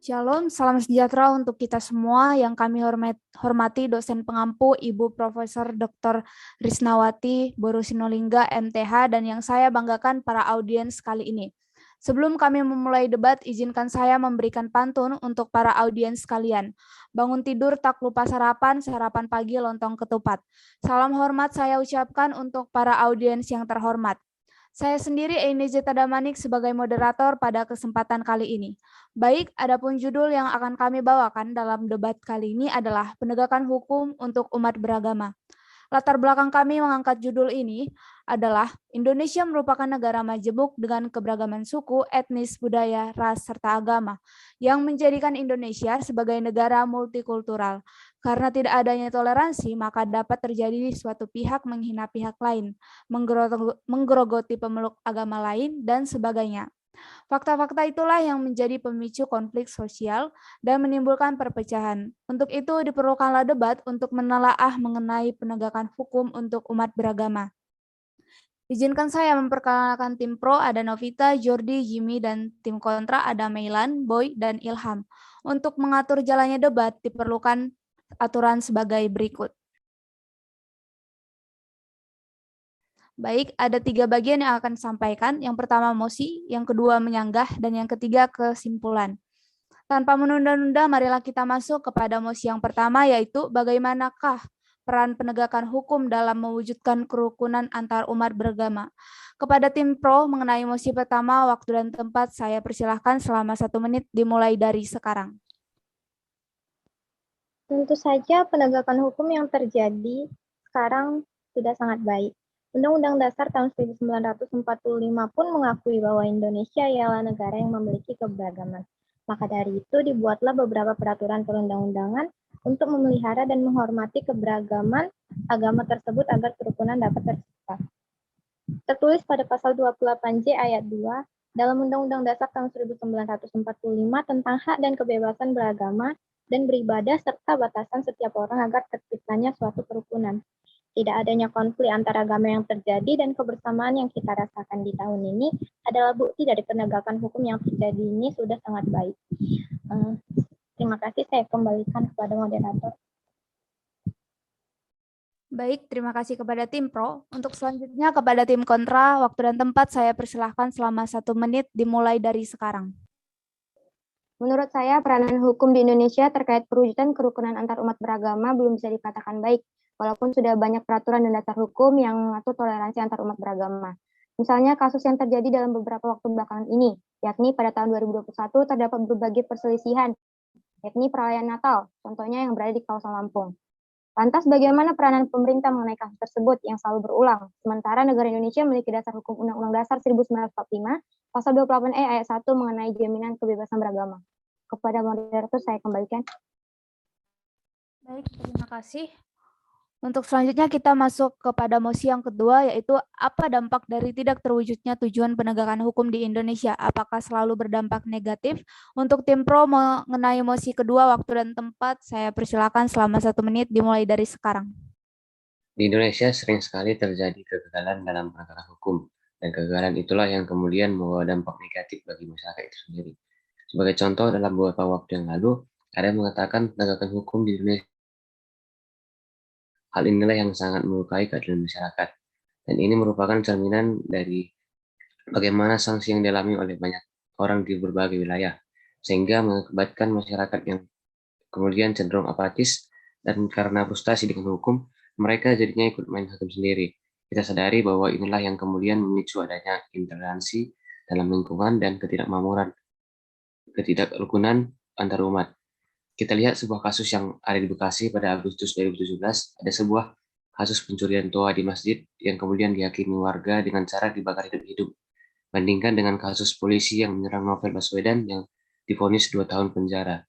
Shalom, salam sejahtera untuk kita semua yang kami hormati dosen pengampu Ibu Profesor Dr. Risnawati Boru Sinolingga MTH dan yang saya banggakan para audiens kali ini. Sebelum kami memulai debat, izinkan saya memberikan pantun untuk para audiens sekalian. Bangun tidur tak lupa sarapan, sarapan pagi lontong ketupat. Salam hormat saya ucapkan untuk para audiens yang terhormat. Saya sendiri Eini Zeta Damanik sebagai moderator pada kesempatan kali ini. Baik, adapun judul yang akan kami bawakan dalam debat kali ini adalah penegakan hukum untuk umat beragama. Latar belakang kami mengangkat judul ini adalah Indonesia merupakan negara majemuk dengan keberagaman suku, etnis, budaya, ras, serta agama yang menjadikan Indonesia sebagai negara multikultural. Karena tidak adanya toleransi, maka dapat terjadi suatu pihak menghina pihak lain, menggerogoti pemeluk agama lain, dan sebagainya. Fakta-fakta itulah yang menjadi pemicu konflik sosial dan menimbulkan perpecahan. Untuk itu diperlukanlah debat untuk menelaah mengenai penegakan hukum untuk umat beragama. Izinkan saya memperkenalkan tim pro, ada Novita, Jordi, Jimmy, dan tim kontra ada Meilan, Boy, dan Ilham. Untuk mengatur jalannya debat diperlukan aturan sebagai berikut. Baik, ada 3 bagian yang akan disampaikan. Yang pertama mosi, yang kedua menyanggah, dan yang ketiga kesimpulan. Tanpa menunda-nunda, marilah kita masuk kepada mosi yang pertama, yaitu bagaimanakah peran penegakan hukum dalam mewujudkan kerukunan antar umat beragama. Kepada tim pro mengenai mosi pertama, waktu dan tempat saya persilahkan selama 1 menit dimulai dari sekarang. Tentu saja penegakan hukum yang terjadi sekarang sudah sangat baik. Undang-Undang Dasar tahun 1945 pun mengakui bahwa Indonesia ialah negara yang memiliki keberagaman. Maka dari itu dibuatlah beberapa peraturan perundang-undangan untuk memelihara dan menghormati keberagaman agama tersebut agar kerukunan dapat tercipta. Tertulis pada pasal 28J ayat 2 dalam Undang-Undang Dasar tahun 1945 tentang hak dan kebebasan beragama dan beribadah serta batasan setiap orang agar terciptanya suatu kerukunan. Tidak adanya konflik antara agama yang terjadi dan kebersamaan yang kita rasakan di tahun ini adalah bukti dari penegakan hukum yang terjadi ini sudah sangat baik. Terima kasih, saya kembalikan kepada moderator. Baik, terima kasih kepada tim pro. Untuk selanjutnya kepada tim kontra, waktu dan tempat saya persilahkan selama 1 menit dimulai dari sekarang. Menurut saya, peranan hukum di Indonesia terkait perwujudan kerukunan antar umat beragama belum bisa dikatakan baik, walaupun sudah banyak peraturan dan dasar hukum yang mengatur toleransi antar umat beragama. Misalnya kasus yang terjadi dalam beberapa waktu belakangan ini, yakni pada tahun 2021 terdapat berbagai perselisihan, yakni perayaan Natal, contohnya yang berada di kawasan Lampung. Lantas bagaimana peranan pemerintah mengenai kasus tersebut yang selalu berulang, sementara negara Indonesia memiliki dasar hukum Undang-Undang Dasar 1945, pasal 28E ayat 1 mengenai jaminan kebebasan beragama. Kepada moderator saya kembalikan. Baik, terima kasih. Untuk selanjutnya kita masuk kepada mosi yang kedua, yaitu apa dampak dari tidak terwujudnya tujuan penegakan hukum di Indonesia? Apakah selalu berdampak negatif? Untuk tim pro mengenai mosi kedua, waktu dan tempat saya persilakan selama 1 menit dimulai dari sekarang. Di Indonesia sering sekali terjadi kegagalan dalam penegakan hukum, dan kegagalan itulah yang kemudian membawa dampak negatif bagi masyarakat itu sendiri. Sebagai contoh, dalam beberapa waktu yang lalu, ada yang mengatakan penegakan hukum di Indonesia. Hal inilah yang sangat melukai keadilan masyarakat, dan ini merupakan cerminan dari bagaimana sanksi yang dialami oleh banyak orang di berbagai wilayah, sehingga mengakibatkan masyarakat yang kemudian cenderung apatis, dan karena frustasi dengan hukum, mereka jadinya ikut main hakim sendiri. Kita sadari bahwa inilah yang kemudian memicu adanya intoleransi dalam lingkungan dan ketidakrukunan antar umat. Kita lihat sebuah kasus yang ada di Bekasi pada Agustus 2017, ada sebuah kasus pencurian toa di masjid yang kemudian dihakimi warga dengan cara dibakar hidup-hidup. Bandingkan dengan kasus polisi yang menyerang Novel Baswedan yang divonis 2 tahun penjara.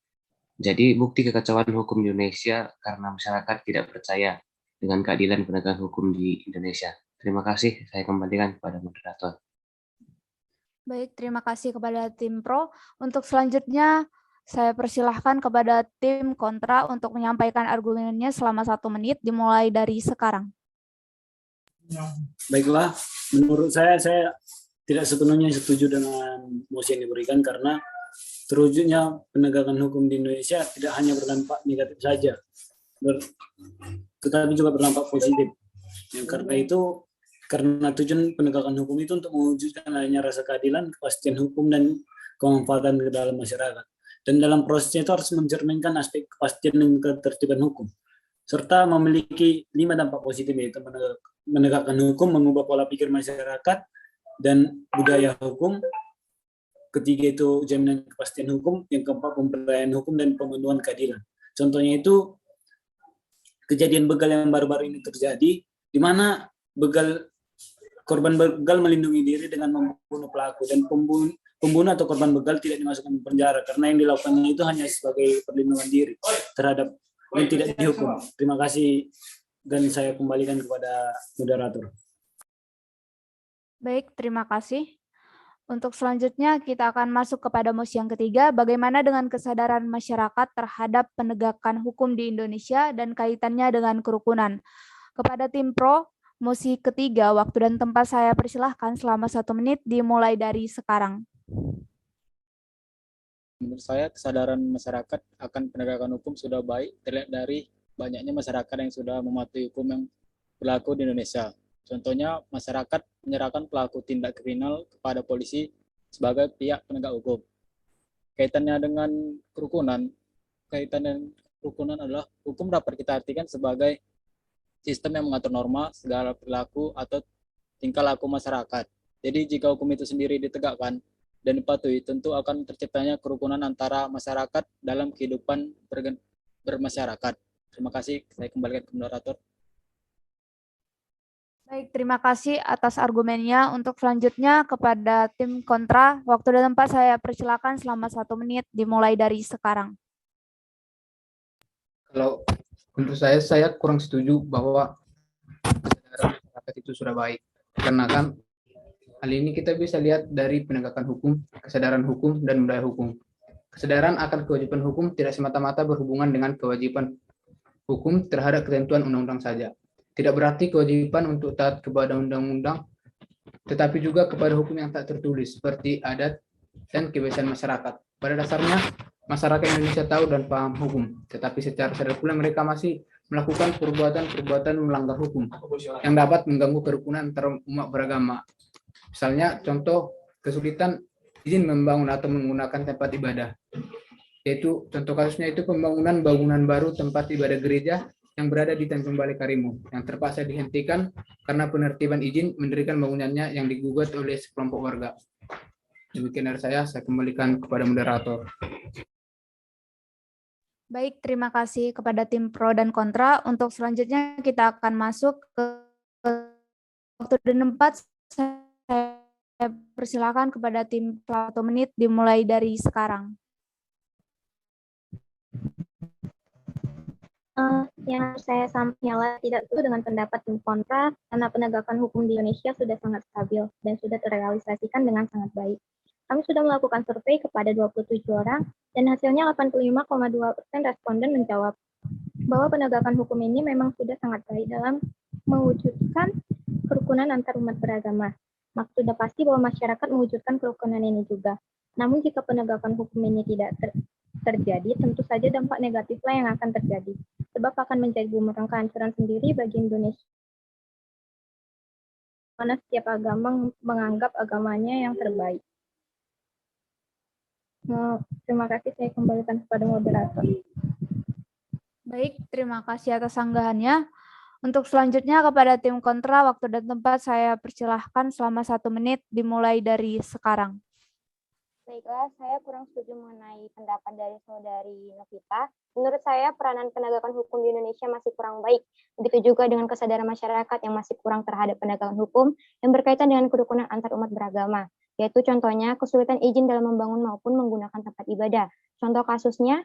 Jadi bukti kekacauan hukum di Indonesia karena masyarakat tidak percaya dengan keadilan penegakan hukum di Indonesia. Terima kasih, saya kembalikan kepada moderator. Baik, terima kasih kepada tim pro. Untuk selanjutnya saya persilahkan kepada tim kontra untuk menyampaikan argumennya selama 1 menit dimulai dari sekarang. Baiklah, menurut saya tidak sepenuhnya setuju dengan mosi yang diberikan karena terwujudnya penegakan hukum di Indonesia tidak hanya berdampak negatif saja, tetapi juga berdampak positif. Yang karena tujuan penegakan hukum itu untuk mewujudkan adanya rasa keadilan, kepastian hukum, dan kemanfaatan ke dalam masyarakat. Dan dalam prosesnya itu harus mencerminkan aspek kepastian dan ketertiban hukum, serta memiliki 5 dampak positif, yaitu menegakkan hukum, mengubah pola pikir masyarakat dan budaya hukum. Ketiga itu jaminan kepastian hukum. Yang keempat pemberdayaan hukum dan pemenuhan keadilan. Contohnya itu kejadian begal yang baru-baru ini terjadi, di mana korban begal melindungi diri dengan membunuh pelaku, dan pembunuh atau korban begal tidak dimasukkan ke penjara karena yang dilakukannya itu hanya sebagai perlindungan diri terhadap dan tidak dihukum. Terima kasih, dan saya kembalikan kepada moderator. Baik, terima kasih. Untuk selanjutnya kita akan masuk kepada mosi yang ketiga, bagaimana dengan kesadaran masyarakat terhadap penegakan hukum di Indonesia dan kaitannya dengan kerukunan. Kepada tim pro, mosi ketiga, waktu dan tempat saya persilahkan selama 1 menit dimulai dari sekarang. Menurut saya kesadaran masyarakat akan penegakan hukum sudah baik, terlihat dari banyaknya masyarakat yang sudah mematuhi hukum yang berlaku di Indonesia. Contohnya, masyarakat menyerahkan pelaku tindak kriminal kepada polisi sebagai pihak penegak hukum. Kaitannya dengan kerukunan adalah hukum dapat kita artikan sebagai sistem yang mengatur norma, segala perilaku atau tingkah laku masyarakat. Jadi jika hukum itu sendiri ditegakkan dan dipatuhi, tentu akan terciptanya kerukunan antara masyarakat dalam kehidupan bermasyarakat. Terima kasih, saya kembalikan ke moderator. Baik, terima kasih atas argumennya. Untuk selanjutnya kepada tim kontra, waktu dan tempat saya persilakan selama 1 menit dimulai dari sekarang. Kalau menurut saya kurang setuju bahwa kesadaran masyarakat itu sudah baik. Karena kan hal ini kita bisa lihat dari penegakan hukum, kesadaran hukum, dan budaya hukum. Kesadaran akan kewajiban hukum tidak semata-mata berhubungan dengan kewajiban hukum terhadap ketentuan undang-undang saja. Tidak berarti kewajiban untuk taat kepada undang-undang, tetapi juga kepada hukum yang tak tertulis, seperti adat dan kebiasaan masyarakat. Pada dasarnya, masyarakat Indonesia tahu dan paham hukum, tetapi secara sadar pula mereka masih melakukan perbuatan-perbuatan melanggar hukum yang dapat mengganggu kerukunan antar umat beragama. Misalnya, contoh kesulitan izin membangun atau menggunakan tempat ibadah. Yaitu, contoh kasusnya itu pembangunan bangunan baru tempat ibadah gereja yang berada di Tanjung Balai Karimun, yang terpaksa dihentikan karena penertiban izin mendirikan bangunannya yang digugat oleh sekelompok warga. Demikian dari saya kembalikan kepada moderator. Baik, terima kasih kepada tim pro dan kontra. Untuk selanjutnya kita akan masuk ke waktu dan tempat. Saya persilakan kepada tim 1 menit dimulai dari sekarang. Yang saya sampaikan tidak setuju dengan pendapat tim kontra karena penegakan hukum di Indonesia sudah sangat stabil dan sudah terrealisasikan dengan sangat baik. Kami sudah melakukan survei kepada 27 orang dan hasilnya 85,2% responden menjawab bahwa penegakan hukum ini memang sudah sangat baik dalam mewujudkan kerukunan antar umat beragama. Maka sudah pasti bahwa masyarakat mewujudkan kerukunan ini juga. Namun jika penegakan hukum ini tidak terjadi, tentu saja dampak negatiflah yang akan terjadi. Sebab akan menjadi bumerang kehancuran sendiri bagi Indonesia. Mana setiap agama menganggap agamanya yang terbaik. Terima kasih, saya kembalikan kepada moderator. Baik, terima kasih atas sanggahannya. Untuk selanjutnya kepada tim kontra, waktu dan tempat saya persilahkan selama 1 menit dimulai dari sekarang. Baiklah, saya kurang setuju mengenai pendapat dari saudari Novita. Menurut saya, peranan penegakan hukum di Indonesia masih kurang baik. Begitu juga dengan kesadaran masyarakat yang masih kurang terhadap penegakan hukum yang berkaitan dengan kerukunan antar umat beragama. Yaitu contohnya kesulitan izin dalam membangun maupun menggunakan tempat ibadah. Contoh kasusnya,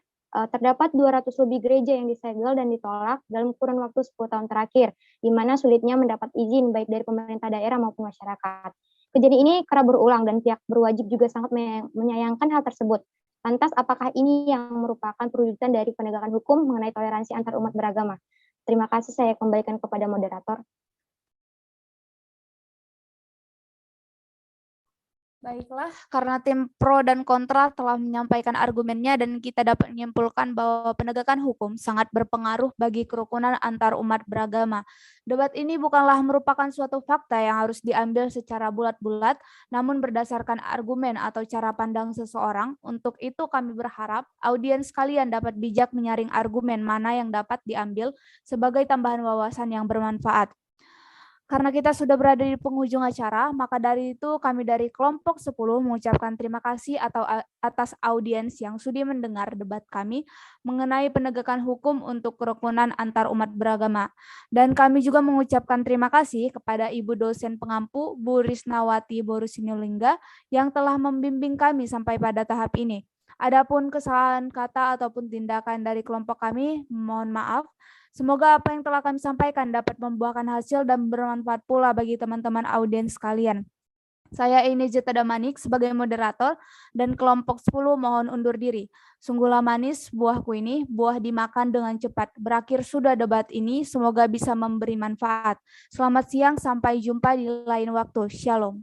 terdapat 200 lebih gereja yang disegel dan ditolak dalam kurun waktu 10 tahun terakhir, di mana sulitnya mendapat izin baik dari pemerintah daerah maupun masyarakat. Kejadian ini kerap berulang dan pihak berwajib juga sangat menyayangkan hal tersebut. Lantas, apakah ini yang merupakan perwujudan dari penegakan hukum mengenai toleransi antar umat beragama? Terima kasih, saya kembalikan kepada moderator. Baiklah, karena tim pro dan kontra telah menyampaikan argumennya dan kita dapat menyimpulkan bahwa penegakan hukum sangat berpengaruh bagi kerukunan antar umat beragama. Debat ini bukanlah merupakan suatu fakta yang harus diambil secara bulat-bulat, namun berdasarkan argumen atau cara pandang seseorang. Untuk itu kami berharap audiens kalian dapat bijak menyaring argumen mana yang dapat diambil sebagai tambahan wawasan yang bermanfaat. Karena kita sudah berada di penghujung acara, maka dari itu kami dari kelompok 10 mengucapkan terima kasih atas audiens yang sudi mendengar debat kami mengenai penegakan hukum untuk kerukunan antar umat beragama. Dan kami juga mengucapkan terima kasih kepada Ibu dosen pengampu, Bu Risnawati Borusinolingga, yang telah membimbing kami sampai pada tahap ini. Adapun kesalahan kata ataupun tindakan dari kelompok kami, mohon maaf. Semoga apa yang telah kami sampaikan dapat membuahkan hasil dan bermanfaat pula bagi teman-teman audiens sekalian. Saya Ine Jeta Damanik sebagai moderator dan kelompok 10 mohon undur diri. Sungguhlah manis buahku ini, buah dimakan dengan cepat. Berakhir sudah debat ini, semoga bisa memberi manfaat. Selamat siang, sampai jumpa di lain waktu. Shalom.